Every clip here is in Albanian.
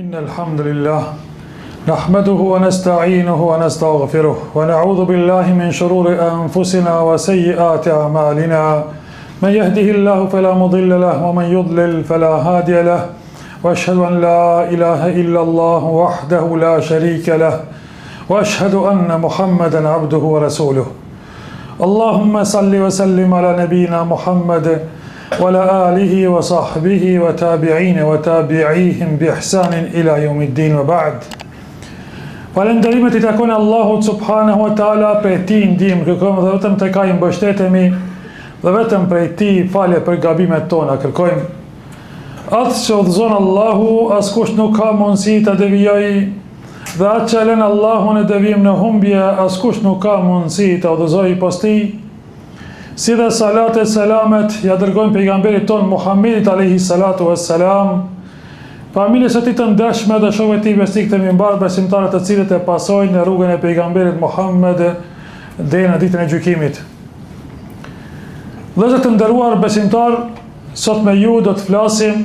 إن الحمد لله نحمده ونستعينه ونستغفره ونعوذ بالله من شرور أنفسنا وسيئات أعمالنا من يهده الله فلا مضل له ومن يضلل فلا هادي له وأشهد أن لا إله إلا الله وحده لا شريك له وأشهد أن محمدا عبده ورسوله اللهم صل وسلم على نبينا محمد وعلى آله وصحبه وتابعين وتابعيهم بإحسان إلى يوم الدين وبعد. Falenderimet I takojnë Allahut subhanahu wa taala, prej tij ndihmë kërkojmë dhe vetëm tek ai mbështetemi dhe vetëm prej tij falje për gabimet tona kërkojmë. Atë që udhëzon Allahu, askush nuk ka mundësi ta devijojë, dhe atë që lën Allahu në devijim në humbje, askush nuk ka mundësi ta udhëzojë pas tij. Si dhe salat e selamet ja dërgojmë pejgamberit ton Muhammedit alayhi salatu wassalam, familjes së tij të ndershme dhe shokëve të tij besnik të mimbar, besimtarët të cilët e pasojnë në rrugën e pejgamberit Muhammed deri në ditën e gjykimit. Vëllezër të nderuar besimtar, sot me ju do të flasim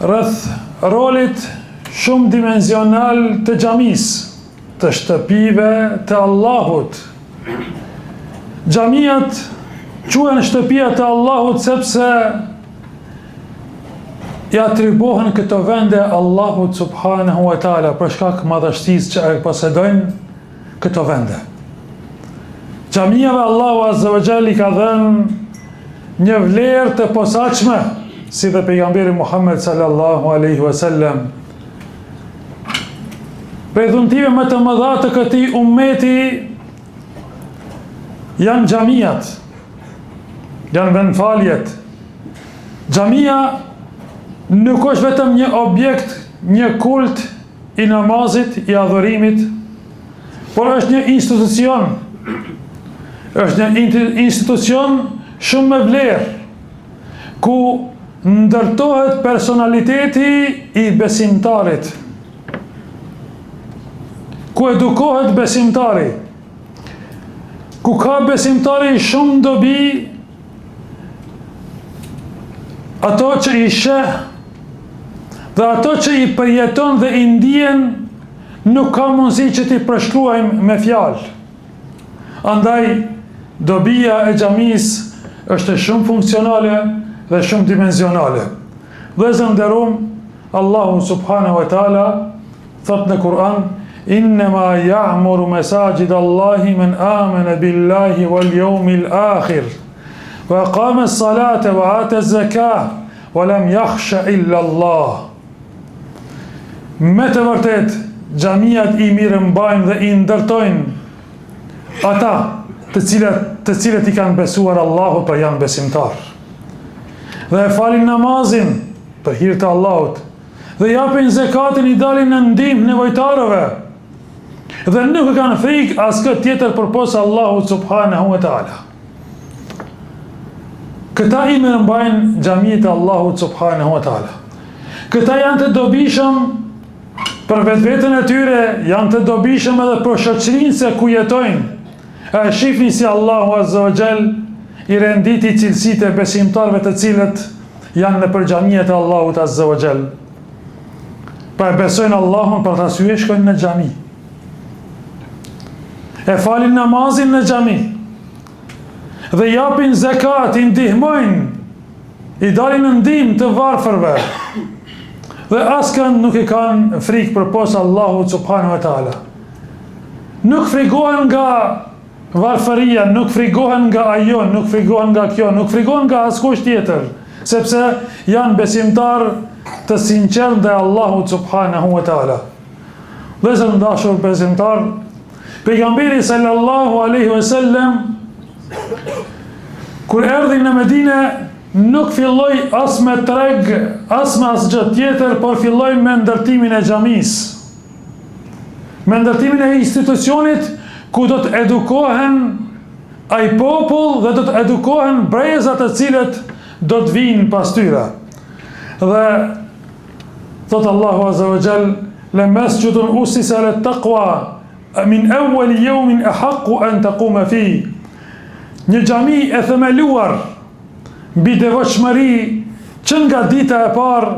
rreth rolit shumë dimensional të xhamisë, të shtëpive të Allahut. Xhamiat quhen shtëpia të Allahut sepse I atribuohen këto vende Allahut subhanahu wa taala për shkak madhështisë që e posedojnë këto vende. Xhamiave Allahu azza wa jalla I ka dhënë një vlerë të posaçme, si dhe pejgamberi Muhammed sallallahu alaihi wasallam. Për dhuntive më të mëdha të këtij ummeti janë xhamiat, janë vendfaljet. Xhamia nuk është vetëm një objekt, një kult I namazit, I adhurimit, por është një institucion. Është një institucion shumë me vlerë, ku ndërtohet personaliteti I besimtarit, ku edukohet besimtari, ku ka besimtari shumë dobi ato që I sheh dhe ato që I përjeton dhe I ndjen nuk ka mundësi që t'i përshkruajmë me fjalë. Andaj, dobia e xhamisë është shumë funksionale dhe shumë dimensionale. Vëllezër nderuam, Allahu subhanahu wa taala thot në Kur'an: "Innama ya'muru masajid Allahi man amana billahi wal yawmil akhir wa aqama as-salata wa ata az-zakah wa lam yakhsha illa Allah." Me të vërtet, xhamiat I mirëmbajnë dhe I ndërtojnë ata të cilët I kanë besuar Allahut, për janë besimtar. Dhe e falin namazin për hir të Allahut, dhe japin zakatin, I dalin në ndihmë nevojtarëve, dhe nuk e kanë frikë askë tjetër përpos Allahut subhanahu wa taala. Këta I mirëmbajnë xhamiat e Allahut subhanahu wa taala. Këta janë të dobishëm për vetveten e tyre, janë të dobishëm edhe për shoqërinë se ku jetojnë. E shihni si Allahu azza wa jall I renditi cilësitë e besimtarëve të cilët janë në xhamiat e Allahut azza wa jall. Pa e besojnë Allahun, për të arsye shkojnë në xhami. E falin namazin në xhami. Dhe japin zakat, I ndihmojnë, I dalin në ndihmë të varfërve. Dhe askën nuk I kanë frikë përpos Allahut subhanahu wa taala. Nuk frigohen nga varfëria, nuk frigohen nga ajo, nuk frigohen nga kjo, nuk frigohen nga askush tjetër, sepse janë besimtar të sinqert ndaj Allahut subhanahu wa taala. Vëllezër ndashur besimtar, pejgamberi sallallahu alaihi wasallam kur erdhi në Medinë nuk filloi as me treg, as me asgjë tjetër, por filloi me ndërtimin e xhamisë. Me ndërtimin e institucionit ku do të edukohen ai popull dhe do të edukohen brezat të cilët do të vinë pas tyre. Dhe thot Allahu azza wa jall: "La masjidun usisa lit taqwa min awwal yawmin ahaqqu an taquma fi." Një xhami e themeluar mbi devotshmëri që nga dita e parë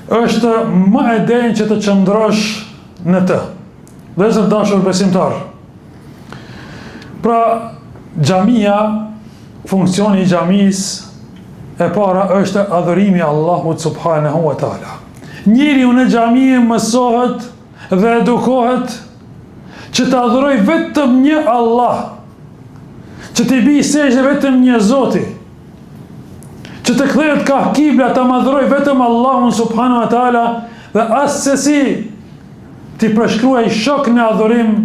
është më e denjë që të qëndrosh në të. Dhe zë dashur besimtar. Pra, xhamia, funksioni i xhamis e para është adhurimi Allahut subhanahu wa taala. Njeriu në xhami mësohet dhe edukohet që të adhuroj vetëm një Allah, që të bëj sejdë vetëm një Zoti, që të kthehet ka kibla të madhroj vetëm Allahun subhanahu wa taala dhe asesi të përshkruaj shok në adhurim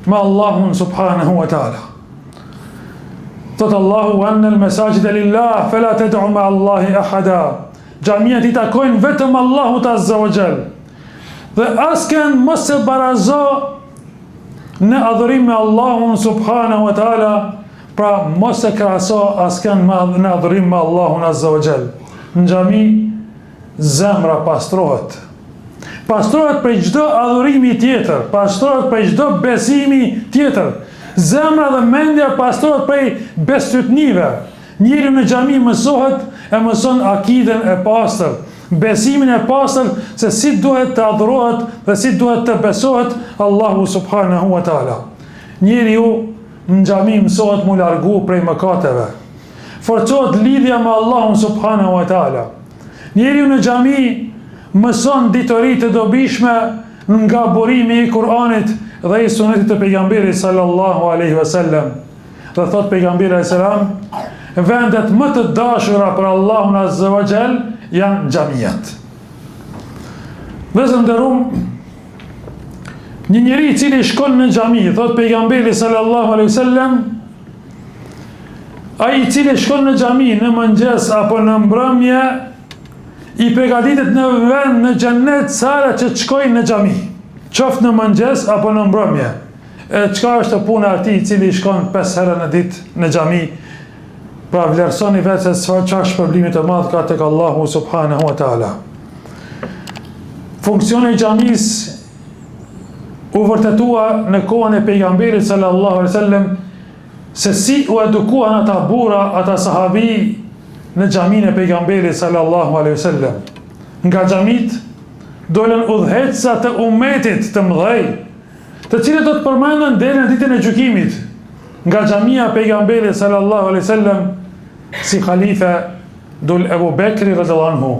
me Allahun subhanahu wa taala. Thot Allahu anna al-masajida lillah fala tad'u ma'a Allahi ahada. Xhamiat i takojnë vetëm Allahut azza wa jall. Dhe asken mos e barazo në adhurim me Allahun subhanahu wa taala. Pra mos e krahaso asken në adhurim me Allahun azza wa jall. Në xhami zemra pastrohet. Pastrohet për çdo adhurimi tjetër, pastrohet për çdo besimi tjetër. Zemra dhe mendja pastrohet prej besytnive. Njeriu në xhami mësohet e mëson akiden e pastër, besimin e pastër se si duhet të adhurohet dhe si duhet të besohet Allahu subhanahu wa taala. Njeriu në xhami mësohet mu largu prej mëkateve. Forcohet lidhja me Allahun subhanahu wa taala. Njeriu në xhami mëson ditori të dobishme nga burimi i Kur'anit dhe i sunetit të pejgamberit sallallahu alaihi wasallam. Dhe thot pejgamberi alaihi salam, vendet më të dashura për Allahun azza wa jall janë xhamiat. Vëzëm nderuam, një njeri i cili shkon në xhami, thot pejgamberi sallallahu alaihi wasallam, ai i cili shkon në xhami në mëngjes apo në mbrëmje, i përgatitet në vend në xhennet sara që të shkojnë në xhami, qoftë në mëngjes apo në mbrëmje. E çka është puna e atij i cili shkon 5 herë në ditë në xhami? Pra vlerësoni vetë se çfarë shpërblimi të madh ka tek Allahu subhanahu wa taala. Funksioni i xhamis u vërtetua në kohën e pejgamberit sallallahu alaihi wasallam se si u edukuan ata burra, ata sahabi në xhamin e pejgamberit sallallahu alaihi wasallam. Nga xhamit dolën udhëheqësa të ummetit të mëdhej, të cilët do të përmenden deri në ditën e gjykimit. Nga xhamia e pejgamberit sallallahu alaihi wasallam si khalife dol Abu Bekri radhiyallahu anhu,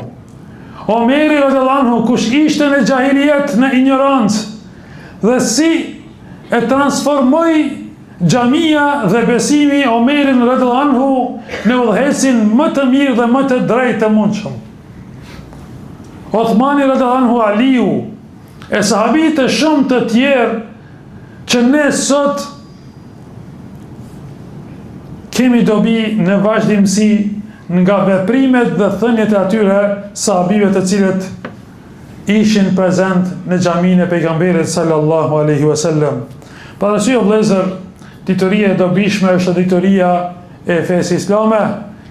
Omeri radhiyallahu anhu, kush ishte në xahiliet, në ignorancë, dhe si e transformoi xhamia dhe besimi Omerin radhiyallahu anhu në udhëheqësin më të mirë dhe më të drejtë të mundshëm. Othmani radhiyallahu anhu, Aliu, e sahabit e shumë të tjerë që ne sot kemi dobi në vazhdimsi nga veprimet dhe thënjet e atyre sahabive të cilët ishin prezent në xhamin e pejgamberit sallallahu alaihi wasallam. Parasysh o vëllezër, ditoria e dobishme është ditoria e fesë islame,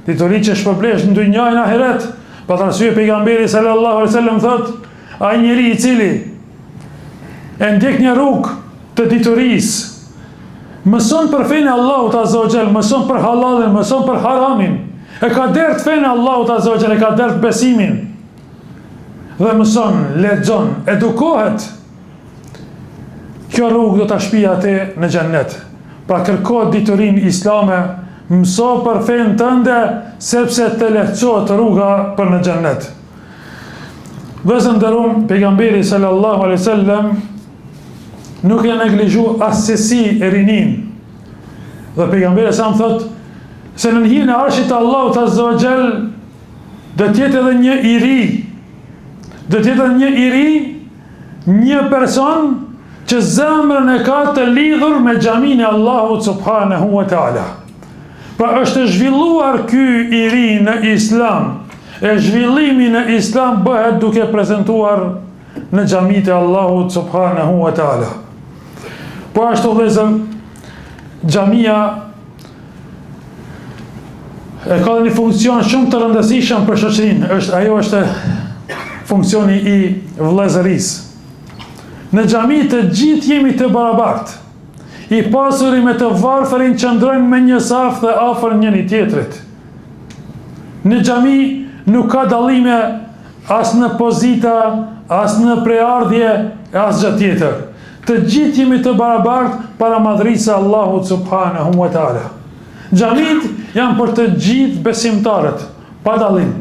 ditori që shpërblesh në dynjë në ahiret. Parasysh pejgamberi sallallahu alaihi wasallam thot, ai njeri i cili e ndjek një rrugë të ditorisë, mëson për fenë Allahut azza wa jall, mëson për halalin, mëson për haramin, e ka dert fenë Allahut azza wa jall, e ka dert besimin, dhe mëson, lexon, edukohet, kjo rrugë do ta shpijë atë në xhennet. Pra kërko ditorin islame, mëso për fenë tënde, sepse të lehtësohet rruga për në xhennet. Vëzëm nderuam, pejgamberi sallallahu alaihi wasallam nuk e neglizhu asesi e rinin. Dhe pejgamberi sa më thot se në hyrjen e arshit të Allahut azza wa jall do të jetë edhe një i ri. Do të jetë një i ri, një person që zemrën e ka të lidhur me xhamin e Allahut subhanahu wa taala. Pra është zhvilluar ky i ri në Islam. E zhvillimi në Islam bëhet duke prezantuar në xhamit e Allahut subhanahu wa taala. Po ashtu vëllezër, xhamia e ka një funksion shumë të rëndësishëm për shoqërinë. Ajo është funksioni i vëllezërisë. Në xhami të gjithë jemi të barabartë. I pasuri me të varfërin qëndrojnë me një saf dhe afër njëri tjetrit. Në xhami nuk ka dallime as në pozita, as në preardhje, as gjë tjetër. Të gjithë jemi të barabartë para madhrisë Allahut subhanahu wa taala. Xhamit janë për të gjithë besimtarët, pa dallim.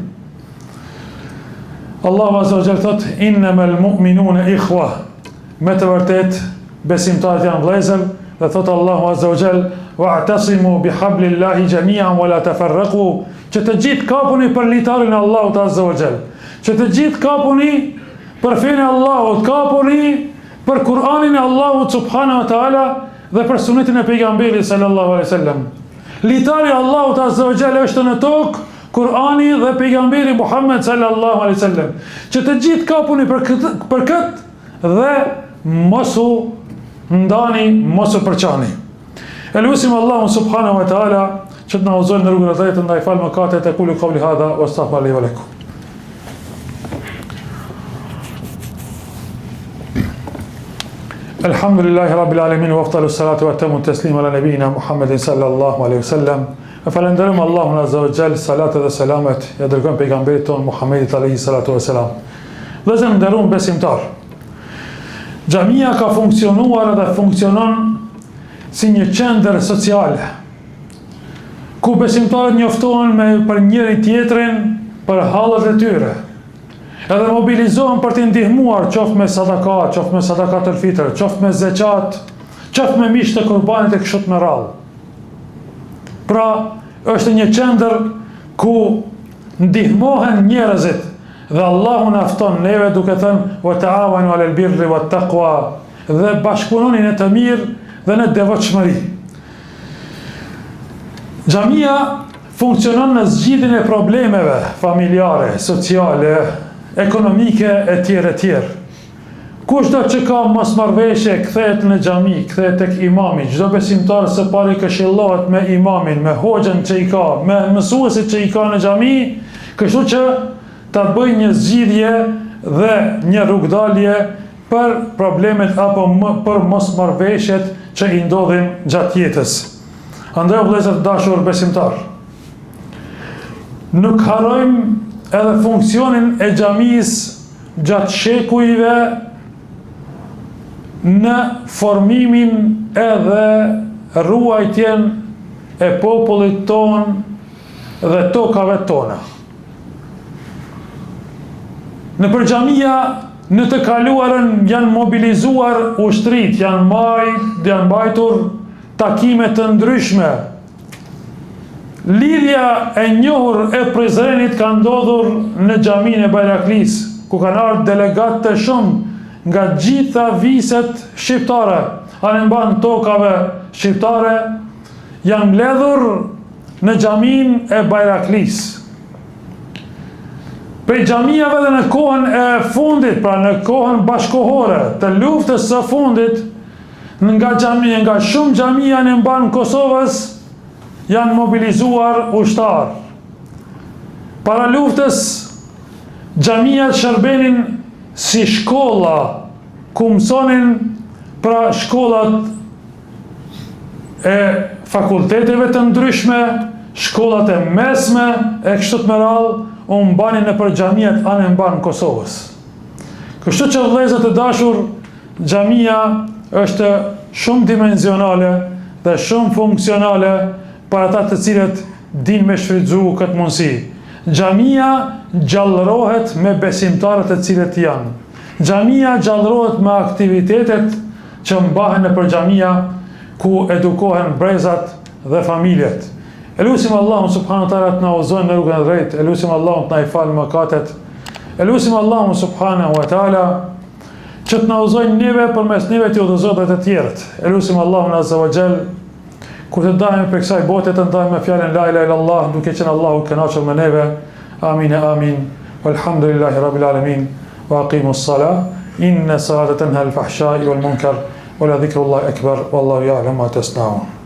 Allahu azza wa jalla thot: "Innamal mu'minuna ikhwa." Me të vërtet besimtarët janë vëllezër, dhe thot Allahu azza wa jalla: "Wa'tasimu bihablillahi jami'an wa la tafarraqu." Që të gjithë kapuni për litarin e Allahut azza wa jalla. Që të gjithë kapuni për fenë e Allahut, kapuni për Kur'anin e Allahut subhanahu wa taala dhe për sunetin e pejgamberit sallallahu alaihi wasallam. Litari i Allahut azza wa jalla është në tokë, Kur'ani dhe pejgamberi Muhammed sallallahu alaihi wasallam. Që të gjithë kapuni për këtë dhe mosu ndani, mosu përçani. Elusim Allahun subhanahu wa taala që të na udhëzojë në rrugën e drejtë, ndaj fal mëkatet e kulu qawli hadha wastaghfirullahi wa lakum. Alhamdulillahi rabbil alamin wa afdalus salatu wa tamu taslim ala nabiyina Muhammedin sallallahu alaihi wasallam. E falenderojmë Allahun azza wa jall, salat dhe selamet ja dërgojmë pejgamberit ton Muhammedit alaihi salatu wassalam. Vëllezër nderuar besimtar, xhamia ka funksionuar dhe funksionon si një qendër sociale, ku besimtarët njoftohen për njëri tjetrin për hallet e tyre, edhe mobilizohen për të ndihmuar, qoftë me sadaka, qoftë me sadakatul fitr, qoftë me zeqat, qoftë me mish të kurbanit e kështu me radhë. Pra, është një qendër ku ndihmohen njerëzit dhe Allahu na fton neve duke thënë: "Wa ta'awanu 'alal birri wat taqwa", dhe bashkëpunoni në të mirë dhe në devotshmëri. Xhamia funksionon në zgjidhjen e problemeve familjare, sociale, ekonomike e tjerë. Kushdo që ka mosmarrveshje kthehet në xhami, kthehet tek imami. Çdo besimtar së pari këshillohet me imamin, me hoxhën që i ka, me mësuesit që i ka në xhami, kështu që ta bëjë një zgjidhje dhe një rrugdalje për problemet apo për mosmarrveshjet që i ndodhin gjatë jetës. Andaj vëllezër të dashur besimtar, nuk harrojmë edhe funksionin e xhamisë gjatë shekujve në formimin edhe ruajtjen e popullit ton dhe tokave tona. Në për xhamia në të kaluarën janë mobilizuar ushtrit, janë mbajtur takime të ndryshme. Lidhja e njohur e Prizrenit ka ndodhur në xhaminë e Bayraklis, ku kanë ardhur delegatë të shumë nga gjitha viset shqiptare, anë mban tokave shqiptare, janë mbledhur në xhaminë e Bayraklis. Prej xhamiave dhe në kohën e fundit, pra në kohën bashkohore të luftës së fundit, nga shumë xhamia në mban Kosovës janë mobilizuar ushtar. Para luftës, xhamiat shërbenin si shkolla, ku mësonin pra shkollat e fakulteteve të ndryshme, shkollat e mesme, e kështu me radhë, u mbanin në për xhamiat anë mban Kosovës. Kështu që vëllezër të dashur, xhamia është shumë dimensionale dhe shumë funksionale për ata të cilët din me shfrytëzu këtë mundësi. Xhamia gjallërohet me besimtarët e cilët janë. Xhamia gjallërohet me aktivitetet që mbahen në për xhamia, ku edukohen brezat dhe familjet. Elusim Allahun subhanahu wa taala të na udhëzojë në rrugën e drejtë. Elusim Allahun të na i falë mëkatet. Elusim Allahun subhanahu wa taala që të na udhëzojë neve përmes neve të udhëzojë dhe të tjerët. Elusim Allahun azza wa jall, kur të dajmë për kësaj bote të ndajmë me fjalën la ilaha illallah, duke qenë Allahu kënaqur me neve. Amin e amin. Walhamdulillahi rabbil alamin. Wa aqimus salah. Inna salata tanha al-fahsha'i wal munkar wa la dhikrullahi akbar wallahu ya'lamu ma tasna'un.